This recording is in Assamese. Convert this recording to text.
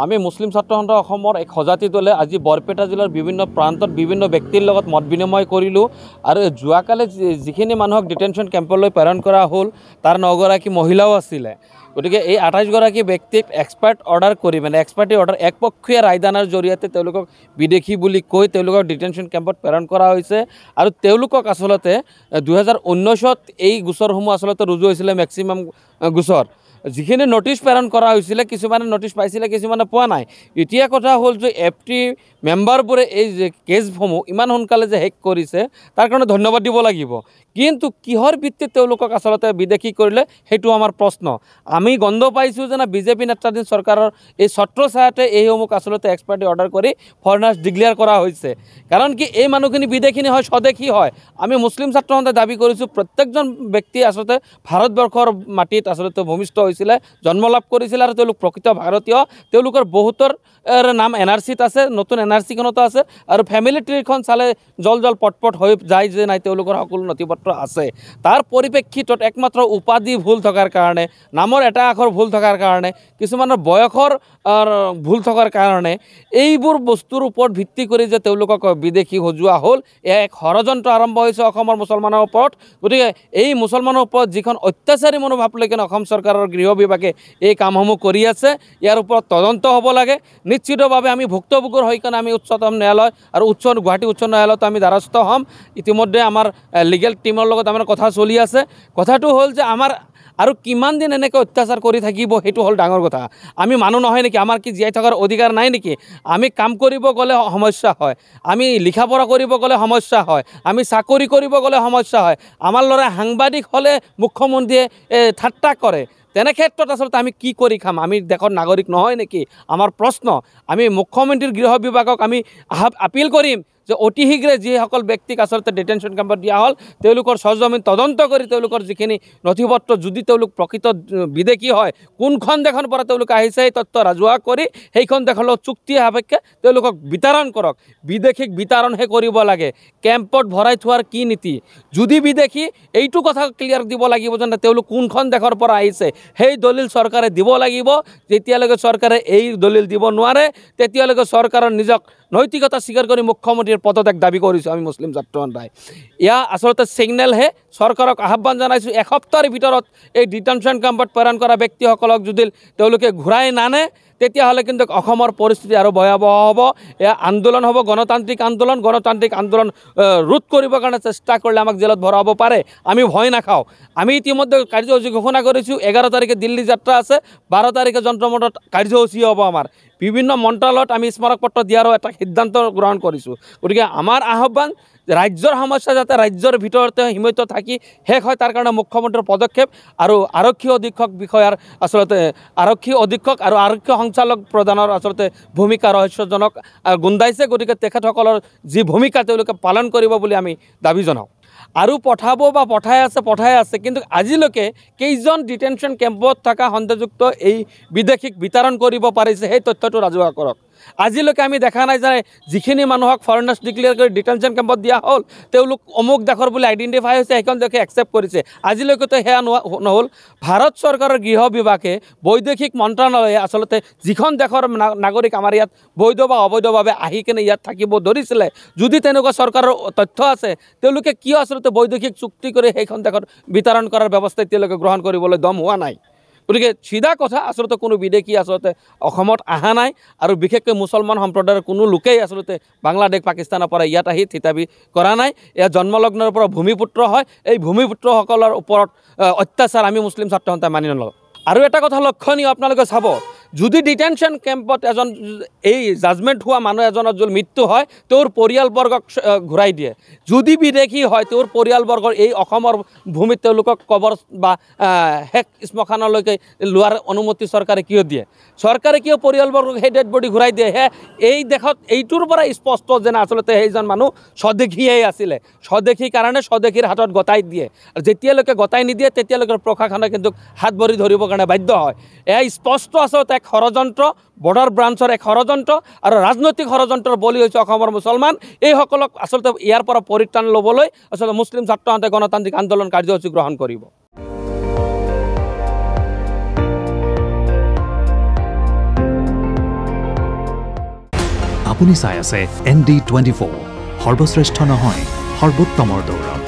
আমি মুছলিম ছাত্ৰ সন্থা অসমৰ এক সজাতি দলে আজি বৰপেটা জিলাৰ বিভিন্ন প্ৰান্তত বিভিন্ন ব্যক্তিৰ লগত মত বিনিময় কৰিলোঁ আৰু যোৱাকালি যিখিনি মানুহক ডিটেনশ্যন কেম্পলৈ প্ৰেৰণ কৰা হ'ল তাৰ 9গৰাকী মহিলাও আছিলে। গতিকে এই 28গৰাকী ব্যক্তিক এক্সপাৰ্ট অৰ্ডাৰ কৰি এক্সপাৰ্টি অৰ্ডাৰ একপক্ষীয় ৰায়দানৰ জৰিয়তে তেওঁলোকক বিদেশী বুলি কৈ তেওঁলোকক ডিটেনশ্যন কেম্পত প্ৰেৰণ কৰা হৈছে আৰু তেওঁলোকক আচলতে 2019ত এই গোচৰসমূহ আচলতে ৰুজু হৈছিলে মেক্সিমাম গোচৰ। যিখিনি নটিছ প্ৰেৰণ কৰা হৈছিলে কিছুমানে নটিছ পাইছিলে কিছুমানে পোৱা নাই। এতিয়া কথা হ'ল যে FT মেম্বাৰবোৰে এই যে কেছসমূহ ইমান সোনকালে যে হেক কৰিছে তাৰ কাৰণে ধন্যবাদ দিব লাগিব। কিন্তু কিহৰ ভিত্তিত তেওঁলোকক আচলতে বিদেশী কৰিলে সেইটো আমাৰ প্ৰশ্ন। আমি গন্ধ পাইছোঁ যে বিজেপি নেতৃত্বাধীন চৰকাৰৰ এই ছত্ৰছায়াতে এইসমূহ আচলতে এক্সপাৰ্টি অৰ্ডাৰ কৰি ফৰেনাৰ্ছ ডিক্লেয়াৰ কৰা হৈছে। কাৰণ কি এই মানুহখিনি বিদেশী নহয় স্বদেশী হয়। আমি মুছলিম ছাত্ৰ সন্থাই দাবী কৰিছোঁ প্ৰত্যেকজন ব্যক্তি আচলতে ভাৰতবৰ্ষৰ মাটিত আচলতে ভূমিষ্ঠ হৈছিলে জন্ম লাভ কৰিছিলে আৰু তেওঁলোক প্ৰকৃত ভাৰতীয়। তেওঁলোকৰ বহুতৰ নাম NRCত আছে, নতুন NRCখনতো আছে আৰু ফেমিলি ট্ৰীখন চালে জল পটপট হৈ যায় যে নাই তেওঁলোকৰ সকলো নথিপত্ৰ আছে। তাৰ পৰিপ্ৰেক্ষিতত একমাত্ৰ উপাধি ভুল থকাৰ কাৰণে, নামৰ এটা আখৰ ভুল থকাৰ কাৰণে, কিছুমানৰ বয়সৰ ভুল থকাৰ কাৰণে এইবোৰ বস্তুৰ ওপৰত ভিত্তি কৰি যে তেওঁলোকক বিদেশী সজোৱা হ'ল এয়া এক ষড়যন্ত্ৰ আৰম্ভ হৈছে অসমৰ মুছলমানৰ ওপৰত। গতিকে এই মুছলমানৰ ওপৰত যিখন অত্যাচাৰী মনোভাৱ লৈ কিনে অসম চৰকাৰৰ গৃহ বিভাগে এই কামসমূহ কৰি আছে ইয়াৰ ওপৰত তদন্ত হ'ব লাগে। নিশ্চিতভাৱে আমি ভুক্তভোগীৰ হৈ কিনে আমি উচ্চতম ন্যায়ালয় আৰু গুৱাহাটী উচ্চ ন্যায়ালয়ত আমি দ্বাৰস্থ হ'ম। ইতিমধ্যে আমাৰ লিগেল টিমৰ লগত আমাৰ কথা চলি আছে। কথাটো হ'ল যে আমাৰ আৰু কিমান দিন এনেকৈ অত্যাচাৰ কৰি থাকিব সেইটো হ'ল ডাঙৰ কথা। আমি মানুহ নহয় নেকি? আমাৰ কি জীয়াই থকাৰ অধিকাৰ নাই নেকি? আমি কাম কৰিব গ'লে সমস্যা হয়, আমি লিখা পঢ়া কৰিব গ'লে সমস্যা হয়, আমি চাকৰি কৰিব গ'লে সমস্যা হয়। আমাৰ ল'ৰাই সাংবাদিক হ'লে মুখ্যমন্ত্ৰীয়ে ঠাট্টা কৰে। তেনে ক্ষেত্ৰত আচলতে আমি কি কৰি খাম? আমি দেশৰ নাগৰিক নহয় নেকি? আমাৰ প্ৰশ্ন। আমি মুখ্যমন্ত্ৰীৰ গৃহ বিভাগক আমি আপিল কৰিম যে অতি শীঘ্ৰে যিসকল ব্যক্তিক আচলতে ডিটেনশ্যন কেম্পত দিয়া হ'ল তেওঁলোকৰ সৰজমিন তদন্ত কৰি তেওঁলোকৰ যিখিনি নথিপত্ৰ যদি তেওঁলোক প্ৰকৃত বিদেশী হয় কোনখন দেশৰ পৰা তেওঁলোক আহিছে এই তথ্য ৰাজহুৱা কৰি সেইখন দেশৰ লগত চুক্তি সাপেক্ষে তেওঁলোকক বিতৰণ কৰক। বিদেশীক বিতৰণহে কৰিব লাগে। কেম্পত ভৰাই থোৱাৰ কি নীতি? যদি বিদেশী এইটো কথা ক্লিয়াৰ দিব লাগিব যে তেওঁলোক কোনখন দেশৰ পৰা আহিছে সেই দলিল চৰকাৰে দিব লাগিব। যেতিয়ালৈকে চৰকাৰে এই দলিল দিব নোৱাৰে তেতিয়ালৈকে চৰকাৰৰ নিজক নৈতিকতা স্বীকাৰ কৰি মুখ্যমন্ত্ৰীৰ পদত্যাগ দাবী কৰিছোঁ আমি মুছলিম ছাত্ৰ সন্থাই। এয়া আচলতে ছিগনেলহে। চৰকাৰক আহ্বান জনাইছোঁ এসপ্তাহৰ ভিতৰত এই ডিটেনশ্যন কেম্পত প্ৰেৰণ কৰা ব্যক্তিসকলক যদি তেওঁলোকে ঘূৰাই নানে তেতিয়াহ'লে কিন্তু অসমৰ পৰিস্থিতি আৰু ভয়াৱহ হ'ব। এয়া আন্দোলন হ'ব, গণতান্ত্ৰিক আন্দোলন ৰোধ কৰিবৰ কাৰণে চেষ্টা কৰিলে আমাক জেলত ভৰাব পাৰে। আমি ভয় নাখাওঁ। আমি ইতিমধ্যে কাৰ্যসূচী ঘোষণা কৰিছোঁ। 11 তাৰিখে দিল্লী যাত্ৰা আছে, 12 তাৰিখে যন্ত্ৰ মন্ত্ৰত কাৰ্যসূচী হ'ব আমাৰ। বিভিন্ন মন্ত্ৰালয়ত আমি স্মাৰক পত্ৰ দিয়াৰো এটা সিদ্ধান্ত গ্ৰহণ কৰিছোঁ। গতিকে আমাৰ আহ্বান ৰাজ্যৰ সমস্যা যাতে ৰাজ্যৰ ভিতৰতে সীমিত থাকি শেষ হয় তাৰ কাৰণে মুখ্যমন্ত্ৰীৰ পদক্ষেপ আৰু আৰক্ষী অধীক্ষক বিষয়াৰ আচলতে আৰক্ষী অধীক্ষক আৰু আৰক্ষী সঞ্চালক প্ৰধানৰ আচলতে ভূমিকা ৰহস্যজনক গোন্ধাইছে। গতিকে তেখেতসকলৰ যি ভূমিকা তেওঁলোকে পালন কৰিব বুলি আমি দাবী জনাওঁ। আৰু পঠাব বা পঠাই আছে কিন্তু আজিলৈকে কেইজন ডিটেনশ্যন কেম্পত থকা সন্দেহযুক্ত এই বিদেশীক বিতৰণ কৰিব পাৰিছে সেই তথ্যটো ৰাজহুৱা কৰক। আজিলৈকে আমি দেখা নাই যে যিখিনি মানুহক ফৰেনাৰ্ছ ডিক্লেয়াৰ কৰি ডিটেনশ্যন কেম্পত দিয়া হ'ল তেওঁলোক অমুক দেশৰ বুলি আইডেণ্টিফাই হৈছে, সেইখন দেশে একচেপ্ট কৰিছে। আজিলৈকেতো সেয়া নহ'ল। ভাৰত চৰকাৰৰ গৃহ বিভাগে বৈদেশিক মন্ত্ৰণালয়ে আচলতে যিখন দেশৰ নাগৰিক আমাৰ ইয়াত বৈধ বা অবৈধভাৱে আহি কিনে ইয়াত থাকিব ধৰিছিলে যদি তেনেকুৱা চৰকাৰৰ তথ্য আছে তেওঁলোকে কিয় আচলতে বৈদেশিক চুক্তি কৰি সেইখন দেশত বিতৰণ কৰাৰ ব্যৱস্থা এতিয়ালৈকে গ্ৰহণ কৰিবলৈ দম হোৱা নাই? গতিকে চিধা কথা আচলতে কোনো বিদেশী আচলতে অসমত অহা নাই আৰু বিশেষকৈ মুছলমান সম্প্ৰদায়ৰ কোনো লোকেই আচলতে বাংলাদেশ পাকিস্তানৰ পৰা ইয়াত আহি থিতাপি কৰা নাই। এয়া জন্মলগ্নৰ পৰা ভূমিপুত্ৰ হয়। এই ভূমিপুত্ৰসকলৰ ওপৰত অত্যাচাৰ আমি মুছলিম ছাত্ৰ সন্থাই মানি নলওঁ। আৰু এটা কথা লক্ষণীয় আপোনালোকে চাব, যদি ডিটেনশ্যন কেম্পত এজন এই জাজমেণ্ট হোৱা মানুহ এজনৰ যদি মৃত্যু হয় তেওঁৰ পৰিয়ালবৰ্গক ঘূৰাই দিয়ে। যদি বিদেশী হয় তেওঁৰ পৰিয়ালবৰ্গৰ এই অসমৰ ভূমিত তেওঁলোকক কবৰ বা শেষ শ্মশানলৈকে লোৱাৰ অনুমতি চৰকাৰে কিয় দিয়ে? চৰকাৰে কিয় পৰিয়ালবৰ্গক সেই ডেড বডি ঘূৰাই দিয়ে? এই দেশত এইটোৰ পৰা স্পষ্ট যেন আচলতে সেইজন মানুহ স্বদেশীয়েই আছিলে। স্বদেশী কাৰণে স্বদেশীৰ হাতত গতাই দিয়ে। আৰু যেতিয়ালৈকে গতাই নিদিয়ে তেতিয়ালৈকে প্ৰশাসনে কিন্তু হাত ভৰি ধৰিবৰ কাৰণে বাধ্য হয়। এয়া স্পষ্ট আচলতে এক ষড়যন্ত্ৰ, বৰ্ডাৰ ব্ৰাঞ্চৰ এক ষড়যন্ত্ৰ আৰু ৰাজনৈতিক ষড়যন্ত্ৰৰ বলি হৈছে অসমৰ মুছলমান। এইসকলক আচলতে ইয়াৰ পৰা পৰিত্ৰাণ ল'বলৈ আচলতে মুছলিম ছাত্ৰ সন্থাই গণতান্ত্ৰিক আন্দোলন কাৰ্যসূচী গ্ৰহণ কৰিব। আপুনি চাই আছে ND24 সৰ্বশ্ৰেষ্ঠ নহয় সৰ্বোত্তমৰ দৌৰত